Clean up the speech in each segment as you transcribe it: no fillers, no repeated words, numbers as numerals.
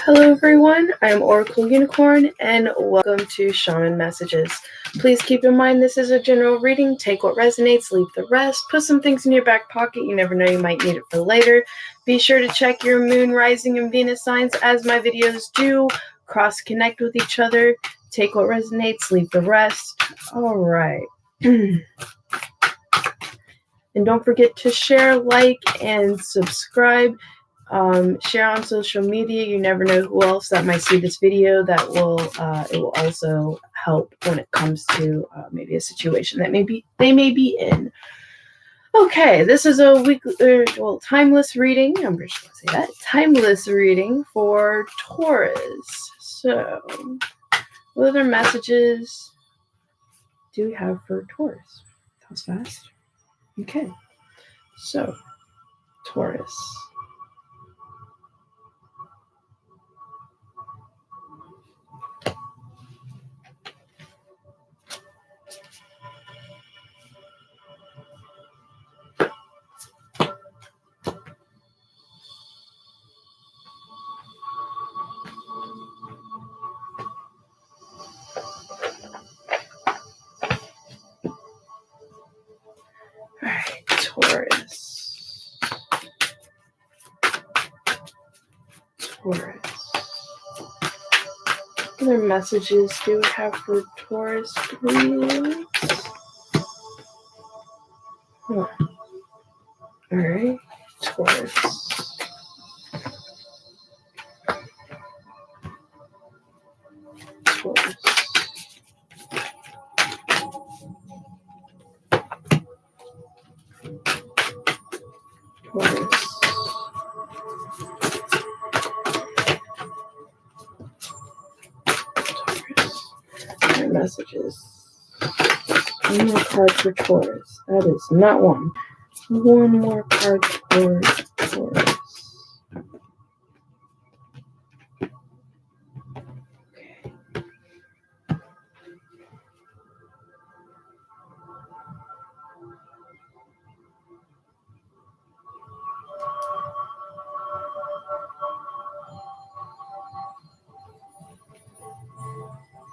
Hello everyone, I am Oracle Unicorn and welcome to Shaman Messages. Please keep in mind this is a general reading. Take what resonates, leave the rest. Put some things in your back pocket. You never know, you might need it for later. Be sure to check your moon, rising, and Venus signs as my videos do. Cross-connect with each other. Take what resonates, leave the rest. Alright. And don't forget to share, like, and subscribe. Share on social media. You never know who else that might see this video that it will also help when it comes to maybe a situation that they may be in. Okay, this is a timeless reading. I'm just going to say that. Timeless reading for Taurus. So, what other messages do we have for Taurus? That was fast. Okay, so Taurus. Alright, Taurus. Taurus. What other messages do we have for Taurus, please? Alright, Taurus. Taurus. Taurus. My messages. One more card for Taurus. That is not one. One more card for Taurus. Okay.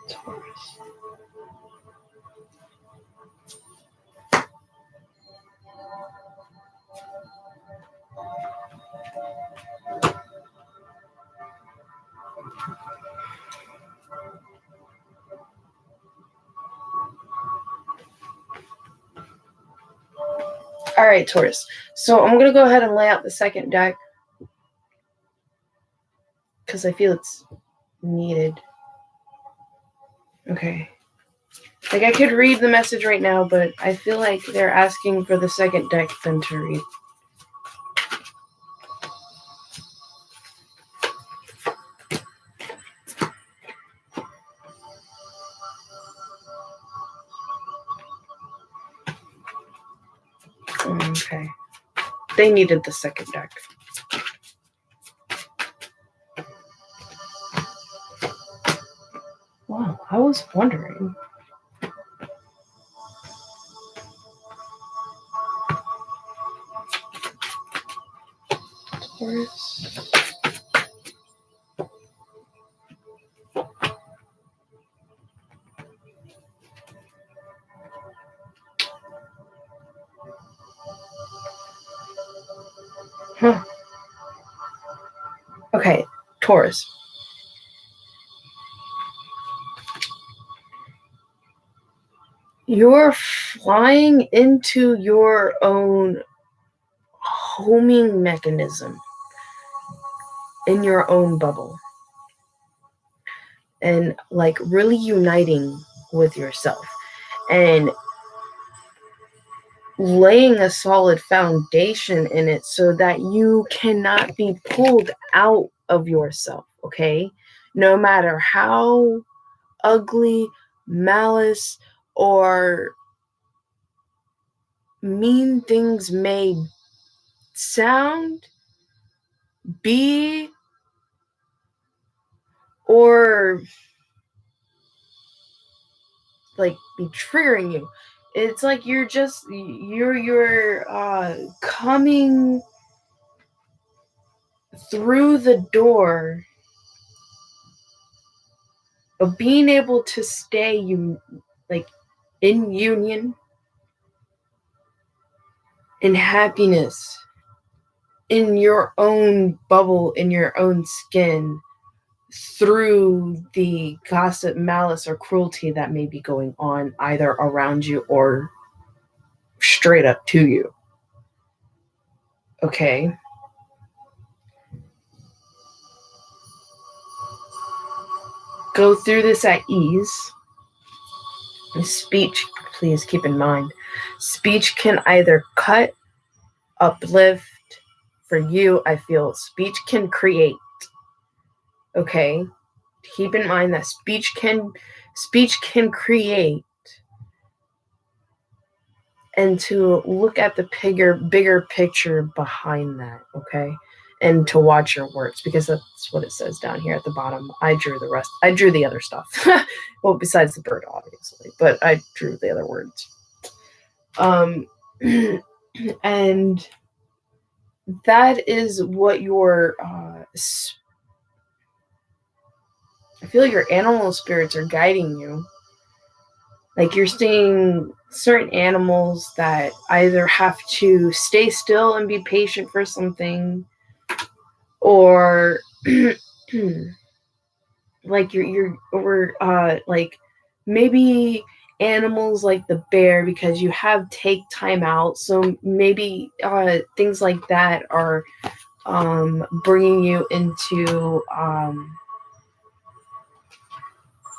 Taurus. Alright, Taurus. So I'm going to go ahead and lay out the second deck because I feel it's needed. Okay. Like, I could read the message right now, but I feel like they're asking for the second deck then to read. Okay. They needed the second deck. Wow, I was wondering. Taurus. Huh. Okay, Taurus. You're flying into your own homing mechanism in your own bubble and like really uniting with yourself and laying a solid foundation in it so that you cannot be pulled out of yourself, okay? No matter how ugly, malice, or mean things may sound, be, or like be triggering you. It's like you're coming through the door But being able to stay in union, in happiness, in your own bubble, in your own skin, through the gossip, malice, or cruelty that may be going on either around you or straight up to you. Okay? Go through this at ease. Speech, please keep in mind, speech can either cut, uplift. For you, I feel speech can create. Okay? Keep in mind that speech can create, and to look at the bigger picture behind that, okay? And to watch your words, because that's what it says down here at the bottom. I drew the other stuff. Well, besides the bird, obviously, but I drew the other words. And that is what your I feel your animal spirits are guiding you. Like, you're seeing certain animals that either have to stay still and be patient for something, or like like maybe animals like the bear, because you have take time out. So maybe things like that are bringing you into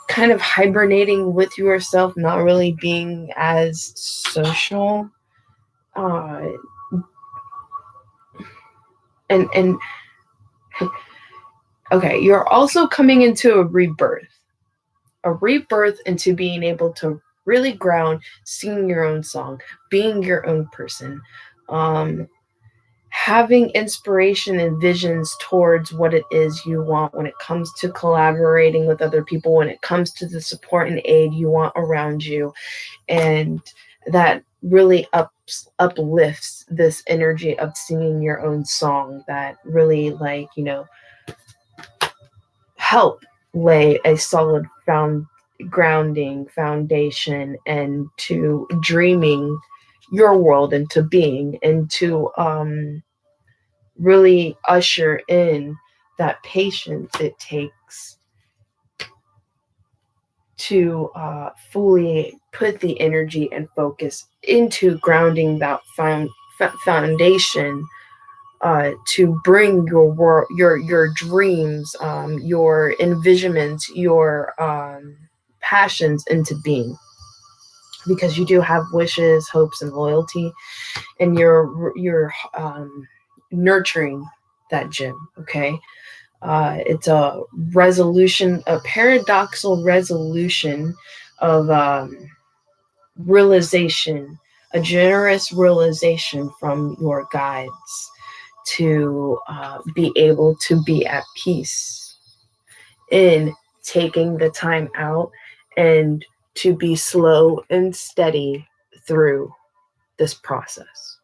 kind of hibernating with yourself, not really being as social. And okay, you're also coming into a rebirth into being able to really ground, singing your own song, being your own person, having inspiration and visions towards what it is you want when it comes to collaborating with other people, when it comes to the support and aid you want around you. And that really uplifts this energy of singing your own song, that really, like, help lay a solid grounding foundation, and to dreaming your world into being, and to really usher in that patience it takes to fully put the energy and focus into grounding that foundation, to bring your world, your dreams, your envisionments, your passions into being. Because you do have wishes, hopes, and loyalty, and you're nurturing that gem. Okay, it's a paradoxical resolution of realization, a generous realization from your guides, to be able to be at peace in taking the time out, and to be slow and steady through this process,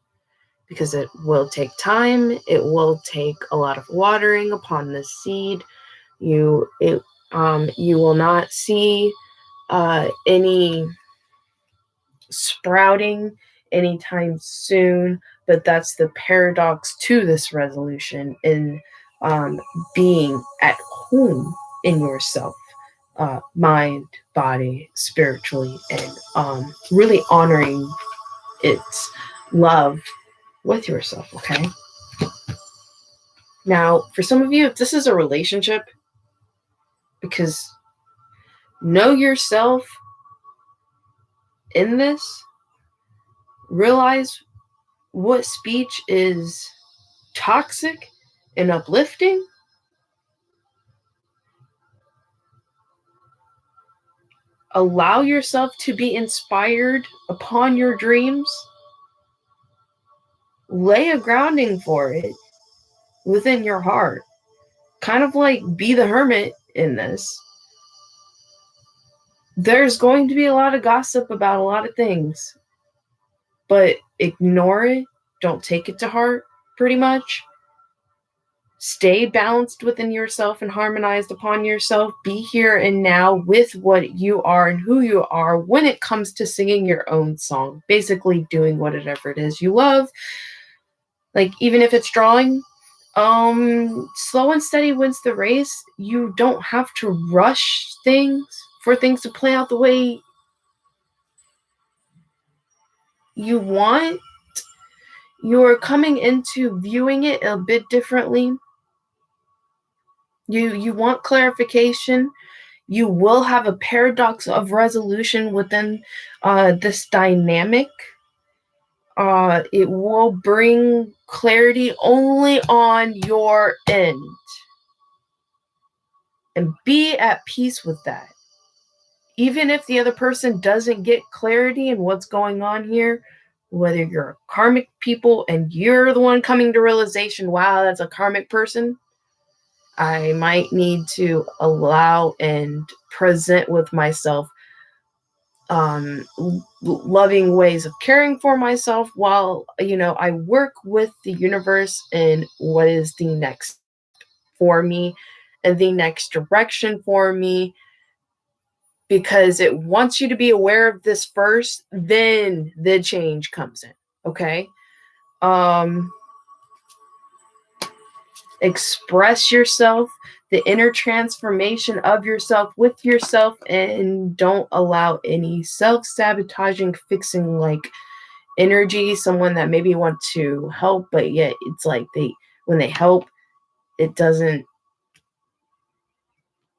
because it will take time. It will take a lot of watering upon the seed. You will not see any sprouting anytime soon, but that's the paradox to this resolution, in being at home in yourself, mind, body, spiritually, and really honoring its love with yourself. Okay, now for some of you, if this is a relationship, because know yourself in this, realize what speech is toxic and uplifting. Allow yourself to be inspired upon your dreams. Lay a grounding for it within your heart. Kind of like be the hermit in this. There's going to be a lot of gossip about a lot of things, but ignore it. Don't take it to heart, pretty much. Stay balanced within yourself and harmonized upon yourself. Be here and now with what you are and who you are when it comes to singing your own song. Basically doing whatever it is you love. Like, even if it's drawing, slow and steady wins the race. You don't have to rush things for things to play out the way you want. You're coming into viewing it a bit differently. You want clarification. You will have a paradox of resolution within this dynamic. It will bring clarity only on your end. And be at peace with that. Even if the other person doesn't get clarity in what's going on here, whether you're a karmic people and you're the one coming to realization, wow, that's a karmic person, I might need to allow and present with myself loving ways of caring for myself while, I work with the universe and what is the next for me and the next direction for me, because it wants you to be aware of this first, then the change comes in. Okay. Express yourself, the inner transformation of yourself with yourself, and don't allow any self-sabotaging, fixing like energy. Someone that maybe want to help, but yet it's like when they help, it doesn't.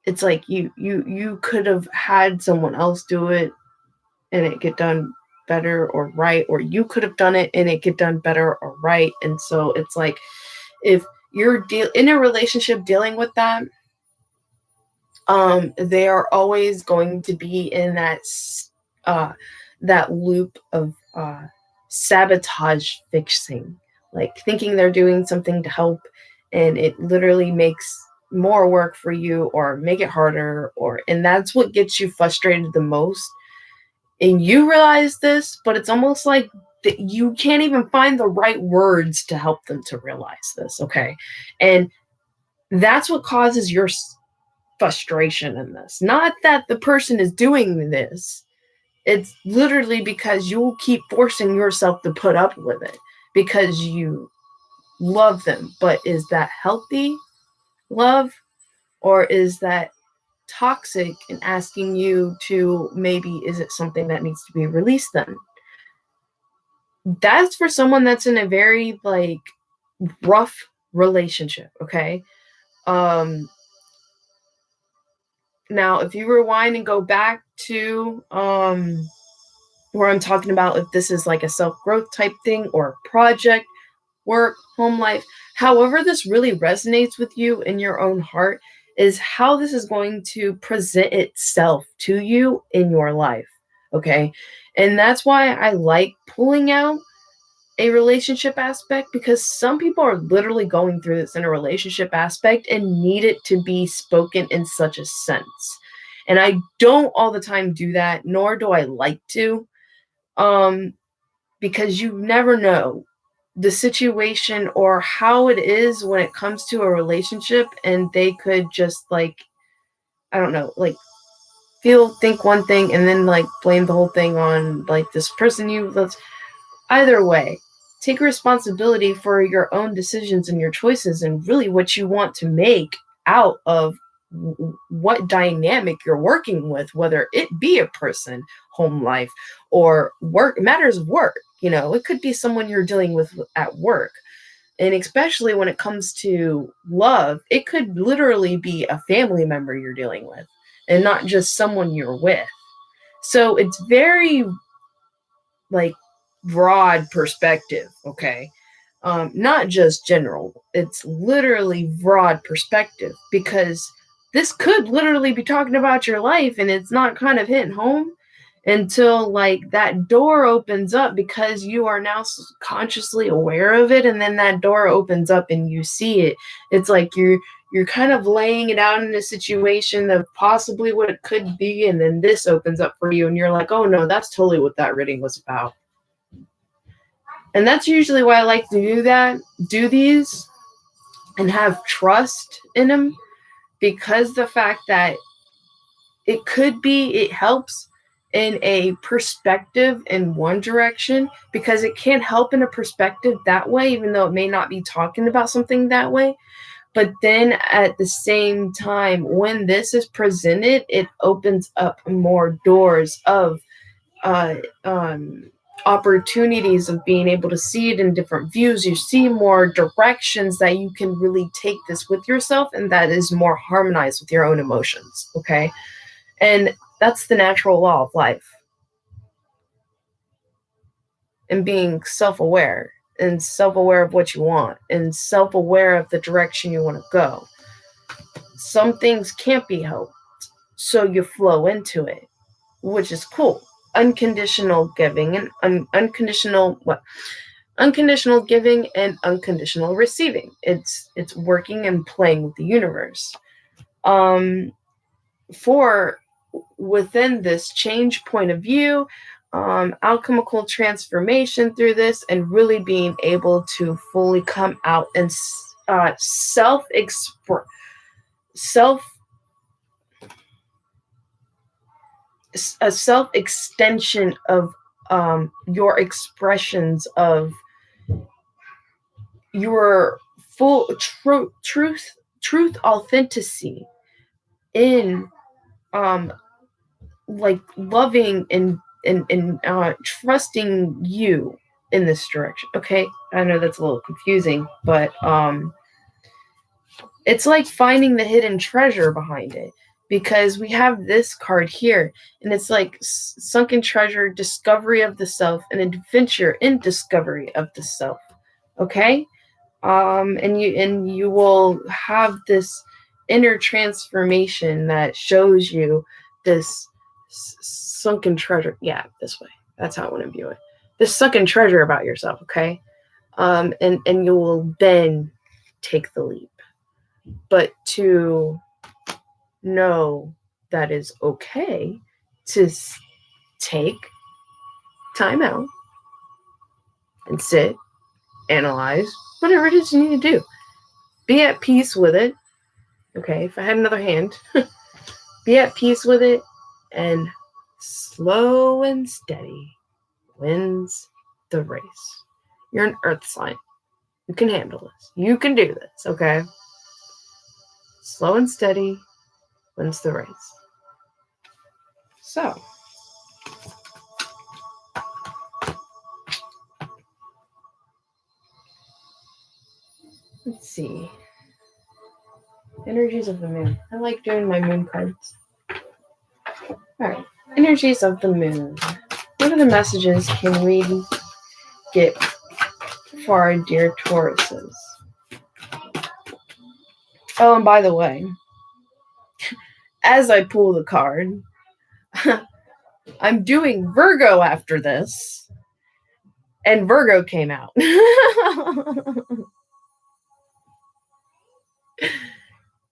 It's like you could have had someone else do it and it get done better or right, or you could have done it and it get done better or right. And so it's like, if you're in a relationship dealing with that, they are always going to be in that loop of sabotage fixing, like thinking they're doing something to help, and it literally makes more work for you or make it harder, and that's what gets you frustrated the most. And you realize this, but it's almost like that you can't even find the right words to help them to realize this. Okay. And that's what causes your frustration in this. Not that the person is doing this. It's literally because you'll keep forcing yourself to put up with it because you love them. But is that healthy love, or is that toxic and asking you to, maybe, is it something that needs to be released then? That's for someone that's in a very like rough relationship. Okay. Now if you rewind and go back to where I'm talking about, if this is like a self-growth type thing or project, work, home life, however this really resonates with you in your own heart, is how this is going to present itself to you in your life. Okay. And that's why I like pulling out a relationship aspect, because some people are literally going through this in a relationship aspect and need it to be spoken in such a sense. And I don't all the time do that, nor do I like to, because you never know the situation or how it is when it comes to a relationship, and they could just like, I don't know, like think one thing and then like blame the whole thing on like this person you love. Either way, take responsibility for your own decisions and your choices and really what you want to make out of what dynamic you're working with, whether it be a person, home life, or work, matters of work. It could be someone you're dealing with at work. And especially when it comes to love, it could literally be a family member you're dealing with and not just someone you're with. So it's very like broad perspective. Okay. Not just general, it's literally broad perspective, because this could literally be talking about your life and it's not kind of hitting home until like that door opens up, because you are now consciously aware of it, and then that door opens up and you see it. It's like you're kind of laying it out in a situation of possibly what it could be, and then this opens up for you and you're like, oh no, that's totally what that reading was about. And that's usually why I like to do these, and have trust in them, because the fact that it helps in a perspective in one direction, because it can't help in a perspective that way, even though it may not be talking about something that way. But then at the same time, when this is presented, it opens up more doors of opportunities of being able to see it in different views. You see more directions that you can really take this with yourself, and that is more harmonized with your own emotions. Okay. And that's the natural law of life. And being self-aware, and self-aware of what you want, and self-aware of the direction you want to go. Some things can't be helped, so you flow into it, which is cool. Unconditional giving and unconditional giving and unconditional receiving. It's working and playing with the universe. For within this change point of view, alchemical transformation through this, and really being able to fully come out and self extension of your expressions of your full truth authenticity in like loving and trusting you in this direction. Okay, I know that's a little confusing, but it's like finding the hidden treasure behind it, because we have this card here, and it's like sunken treasure, discovery of the self, and adventure in discovery of the self. Okay, and you will have this inner transformation that shows you this sunken treasure. Yeah, this way. That's how I want to view it. This sunken treasure about yourself. Okay, and you will then take the leap. But to know that is okay to take time out and sit, analyze, whatever it is you need to do. Be at peace with it. Okay, if I had another hand, be at peace with it, and slow and steady wins the race. You're an earth sign. You can handle this. You can do this, okay? Slow and steady wins the race. So, let's see. Energies of the moon. I like doing my moon cards. Alright. Energies of the moon. What other messages can we get for our dear Tauruses? Oh, and by the way, as I pull the card, I'm doing Virgo after this, and Virgo came out.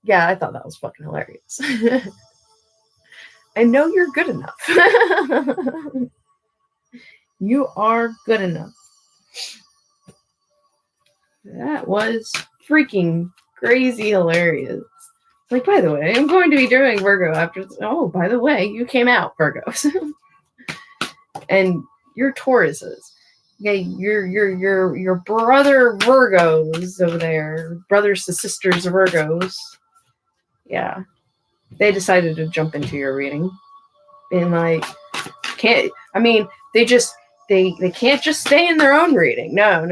Yeah, I thought that was fucking hilarious. I know you're good enough. You are good enough. That was freaking crazy hilarious. Like, by the way, I'm going to be doing Virgo after this. Oh, by the way, you came out, Virgos. And you're Tauruses. Yeah, your brother Virgos over there. Brothers to sisters Virgos. Yeah. They decided to jump into your reading. And like, they can't just stay in their own reading. No.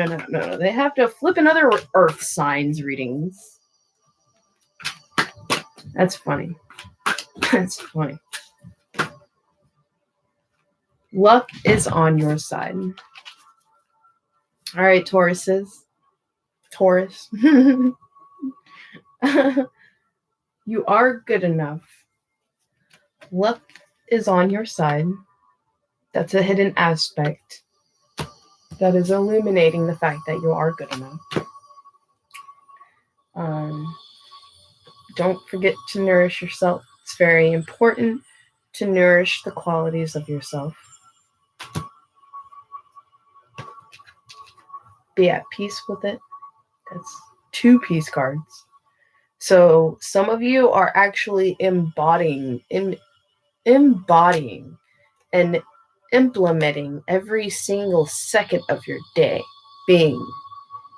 They have to flip another earth signs readings. That's funny. That's funny. Luck is on your side. All right, Tauruses. Taurus. You are good enough. Luck is on your side. That's a hidden aspect that is illuminating the fact that you are good enough. Don't forget to nourish yourself. It's very important to nourish the qualities of yourself. Be at peace with it. 2 peace cards. So some of you are actually embodying and implementing every single second of your day, being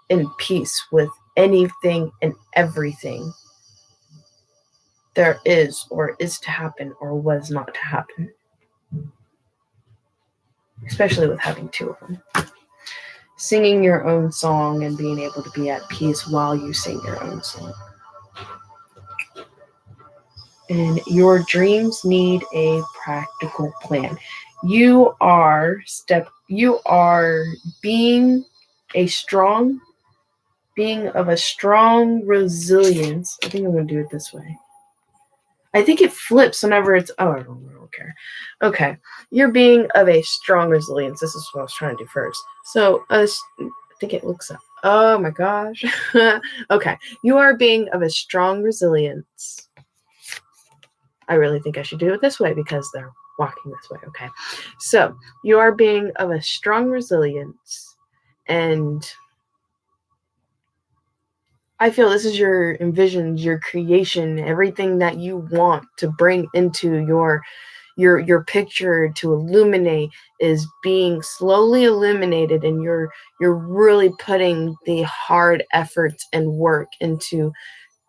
in peace with anything and everything there is or is to happen or was not to happen. Especially with having 2 of them. Singing your own song and being able to be at peace while you sing your own song. And your dreams need a practical plan. You are being of a strong resilience. I think I'm going to do it this way. I think it flips whenever it's, I don't care. Okay. You're being of a strong resilience. This is what I was trying to do first. So, I think it looks up. Oh my gosh. Okay. You are being of a strong resilience. I really think I should do it this way because they're walking this way. Okay. So, you are being of a strong resilience, and I feel this is your envisions, your creation, everything that you want to bring into your picture to illuminate is being slowly illuminated, and you're really putting the hard efforts and work into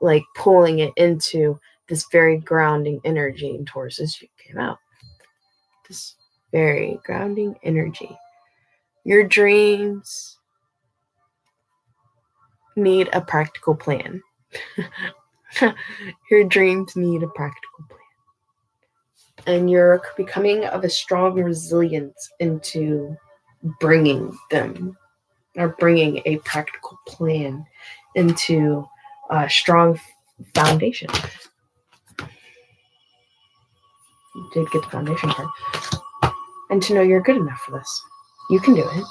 like pulling it into this very grounding energy. And Tauruses, you came out. This very grounding energy. Your dreams need a practical plan. Your dreams need a practical plan. And you're becoming of a strong resilience into bringing them, or bringing a practical plan into a strong foundation. You did get the foundation part. And to know you're good enough for this. You can do it.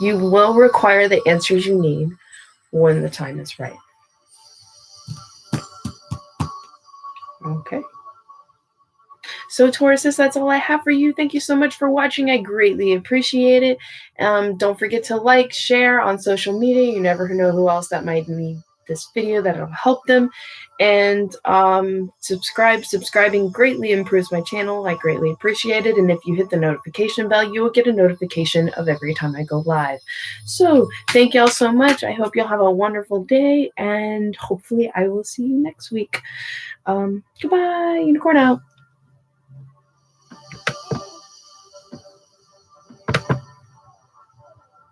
You will require the answers you need when the time is right. Okay. So Tauruses, that's all I have for you. Thank you so much for watching. I greatly appreciate it. Don't forget to like, share on social media. You never know who else that might need this video that'll help them. And subscribe. Subscribing greatly improves my channel. I greatly appreciate it. And if you hit the notification bell, you will get a notification of every time I go live. So thank y'all so much. I hope y'all have a wonderful day, and hopefully I will see you next week. Goodbye. Unicorn out.